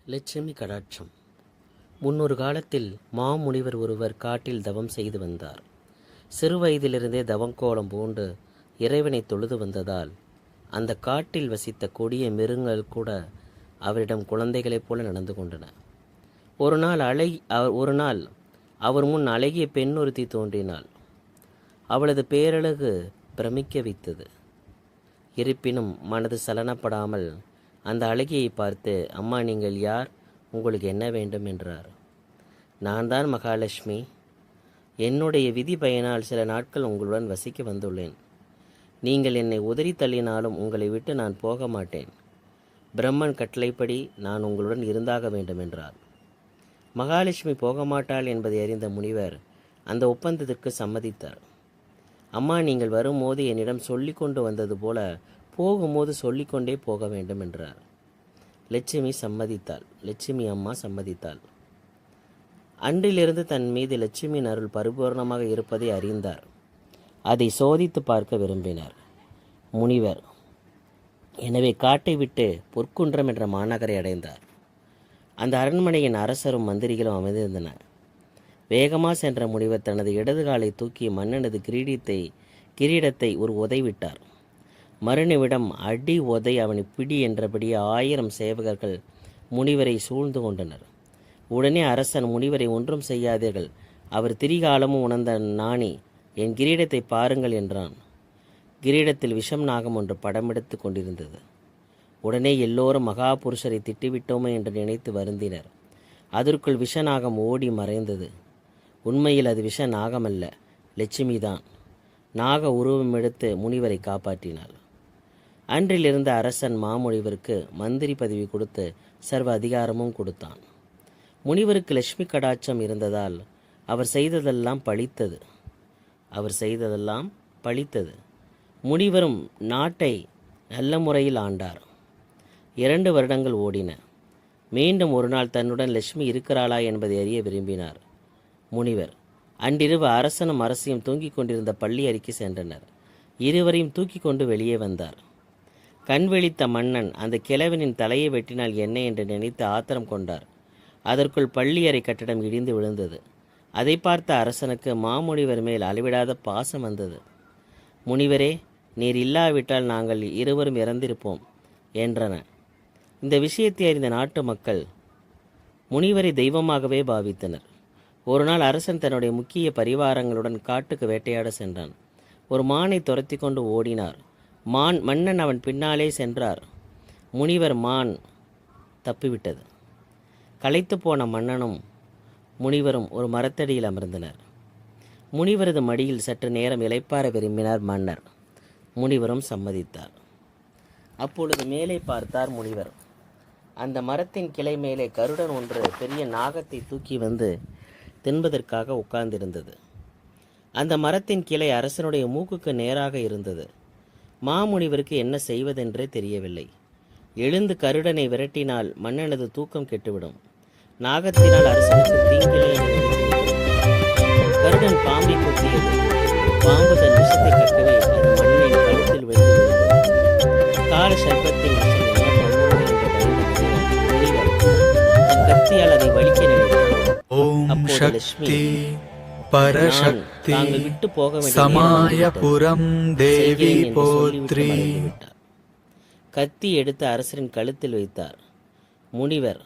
லட்சுமி கடாட்சம். முன்னொரு காலத்தில் மாமுனிவர் ஒருவர் காட்டில் தவம் செய்து வந்தார். சிறு வயதிலிருந்தே தவங்கோலம் பூண்டு இறைவனை தொழுது வந்ததால் அந்த காட்டில் வசித்த கொடிய மிருகங்கள் கூட அவரிடம் குழந்தைகளைப் போல நடந்து கொண்டன. ஒரு நாள் அவர் முன் அழகிய பெண் ஒருத்தி தோன்றினாள். அவளது பேரழகு பிரமிக்க வைத்தது. இருப்பினும் மனது சலனப்படாமல் அந்த அழகியை பார்த்து, அம்மா, நீங்கள் யார்? உங்களுக்கு என்ன வேண்டும் என்றார். நான் தான் மகாலட்சுமி. என்னுடைய விதி பயனால் சில நாட்கள் உங்களுடன் வசிக்க வந்துள்ளேன். நீங்கள் என்னை உதறி தள்ளினாலும் உங்களை விட்டு நான் போக மாட்டேன். பிரம்மன் கட்டளைப்படி நான் உங்களுடன் இருந்தாக வேண்டும் என்றார். மகாலட்சுமி போக மாட்டாள் என்பதை அறிந்த முனிவர் அந்த ஒப்பந்தத்திற்கு சம்மதித்தார். அம்மா, நீங்கள் வரும்போது என்னிடம் சொல்லி கொண்டு வந்தது போல போகும்போது சொல்லிக்கொண்டே போக வேண்டும் என்றார். லட்சுமி அம்மா சம்மதித்தாள். அன்றிலிருந்து தன் மீது லட்சுமியின் அருள் பரிபூர்ணமாக இருப்பதை அறிந்தார். அதை சோதித்து பார்க்க விரும்பினார் முனிவர். எனவே காட்டை விட்டு பொற்குன்றம் என்ற மாநகரை அடைந்தார். அந்த அரண்மனையின் அரசரும் மந்திரிகளும் அமைந்திருந்தனர். வேகமாக சென்ற முனிவர் தனது இடது காலை தூக்கி மன்னனது கிரீடத்தை ஒரு உதைவிட்டார். மறுநிமிடம் அடி உதை அவனை பிடி என்றபடி 1000 சேவகர்கள் முனிவரை சூழ்ந்து கொண்டனர். உடனே அரசன் முனிவரை ஒன்றும் செய்யாதீர்கள், அவர் திரிகாலமும் உணர்ந்த நாணி, என் கிரீடத்தை பாருங்கள் என்றான். கிரீடத்தில் விஷம் நாகம் ஒன்று படமெடுத்து கொண்டிருந்தது. உடனே எல்லோரும் மகாபுருஷரை திட்டிவிட்டோமே என்று நினைத்து வருந்தினர். அதற்குள் விஷநாகம் ஓடி மறைந்தது. உண்மையில் அது விஷ நாகமல்ல, லட்சுமிதான். நாக உருவம் எடுத்து முனிவரை காப்பாற்றினாள். அன்றிலிருந்து அரசன் மாமுனிவருக்கு மந்திரி பதவி கொடுத்து சர்வ அதிகாரமும் கொடுத்தான். முனிவருக்கு லட்சுமி கடாட்சம் இருந்ததால் அவர் செய்ததெல்லாம் பலித்தது. முனிவரும் நாட்டை நல்ல முறையில் ஆண்டார். 2 வருடங்கள் ஓடின. மீண்டும் ஒரு நாள் தன்னுடன் லட்சுமி இருக்கிறாளா என்பதை அறிய விரும்பினார் முனிவர். அன்றிரவு அரசனும் அரசியும் தூங்கிக் கொண்டிருந்த பள்ளி அறைக்கு சென்றனர். இருவரையும் தூக்கி கொண்டு வெளியே வந்தார். கண் விழித்த மன்னன் அந்த கிழவனின் தலையை வெட்டினால் என்ன என்று நினைத்து ஆத்திரம் கொண்டார். அதற்குள் பள்ளி அறை கட்டடம் இடிந்து விழுந்தது. அதை பார்த்த அரசனுக்கு மாமுனிவர் மேல் அளவிடாத பாசம் வந்தது. முனிவரே, நீர் இல்லாவிட்டால் நாங்கள் இருவரும் இறந்திருப்போம் என்றன. இந்த விஷயத்தை அறிந்த நாட்டு மக்கள் முனிவரை தெய்வமாகவே பாவித்தனர். ஒரு நாள் அரசன் தன்னுடைய முக்கிய பரிவாரங்களுடன் காட்டுக்கு வேட்டையாட சென்றான். ஒரு மானை துரத்தி கொண்டு ஓடினார். மன்னன் அவன் பின்னாலே சென்றார். மான் தப்பிவிட்டது. களைத்து போன மன்னனும் முனிவரும் ஒரு மரத்தடியில் அமர்ந்தனர். முனிவரது மடியில் சற்று நேரம் இளைப்பாற விரும்பினார் மன்னர். முனிவரும் சம்மதித்தார். அப்பொழுது மேலே பார்த்தார் முனிவர். அந்த மரத்தின் கிளை மேலே கருடன் ஒன்று பெரிய நாகத்தை தூக்கி வந்து தின்பதற்காக உட்கார்ந்திருந்தது. அந்த மரத்தின் கிளை அரசனுடைய மூக்குக்கு நேராக இருந்தது. மாமுனிவருக்கு என்ன செய்வதென்றே தெரியவில்லை. எழுந்து கருடனை விரட்டினால் மன்னனது தூக்கம் கெட்டுவிடும். நாகத்தினால் அரசனுக்கு தீங்கிலே. கருடன் பாம்பை கொத்தியது. பாம்பு தன் விஷத்தை கட்டவே அது மண்ணின் கழுத்தில் விழுந்து கால சர்ப்பத்தின் விஷம் என்ன பண்ணுவது என்று பயந்து முனிவர் தன் கத்தியால் அதை வலிக்க நினைத்தார். அப்போது லட்சுமி, பரசக்தி விட்டு போக சமாயபுரம் தேவி போத்ரி கத்தி எடுத்து அரசரின் கழுத்தில் வைத்தார். முனிவர்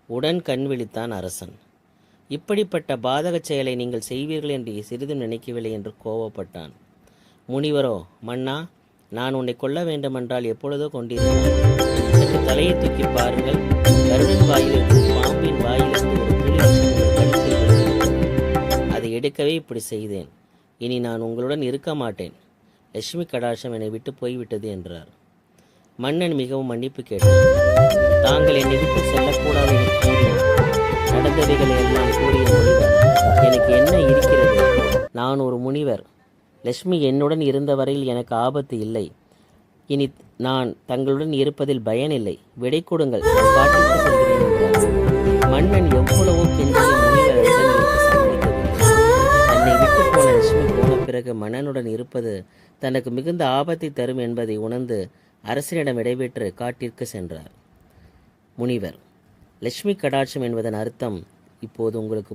உடன் கண் விழித்தான். அரசன், இப்படிப்பட்ட பாதக செயலை நீங்கள் செய்வீர்கள் என்று சிறிதும் நினைக்கவில்லை என்று கோபப்பட்டான். முனிவரோ, மன்னா, நான் உன்னை கொல்ல வேண்டுமென்றால் எப்பொழுதோ கொண்டிருந்தான். சற்று தலையை தூக்கி பாருங்கள். கருடன் வாயிலிருந்து பாம்பின் வாயிலிருந்து ஒரு புலி கழுத்தில் அதை எடுக்கவே இப்படி செய்தேன். இனி நான் உங்களுடன் இருக்க மாட்டேன். லட்சுமி கடாட்சம் என்னை விட்டு போய்விட்டது என்றார். மன்னன் மிகவும் மன்னிப்பு கேட்டார். தாங்கள் என்னை விட்டு செல்லக்கூடாது என்று கூறினார். நடந்தவைகளை எல்லாம் கூறிய முனிவர், எனக்கு என்ன இருக்கிறது? நான் ஒரு முனிவர். லட்சுமி என்னுடன் இருந்த வரையில் எனக்கு ஆபத்து இல்லை. இனி நான் தங்களுடன் இருப்பதில் பயனில்லை. விடை கொடுங்கள், நான் காட்டிற்கு செல்கிறேன் என்றார். மன்னன் எவ்வளவோ கெஞ்சிய முனிவர் தன்னை விட்டு போன லட்சுமி போன பிறகு மன்னனுடன் இருப்பது தனக்கு மிகுந்த ஆபத்தை தரும் என்பதை உணர்ந்து அரசனிடம் விடைபெற்று காட்டிற்கு சென்றார் முனிவர். லட்சுமி கடாட்சம் என்பதன் அர்த்தம் இப்போது உங்களுக்கு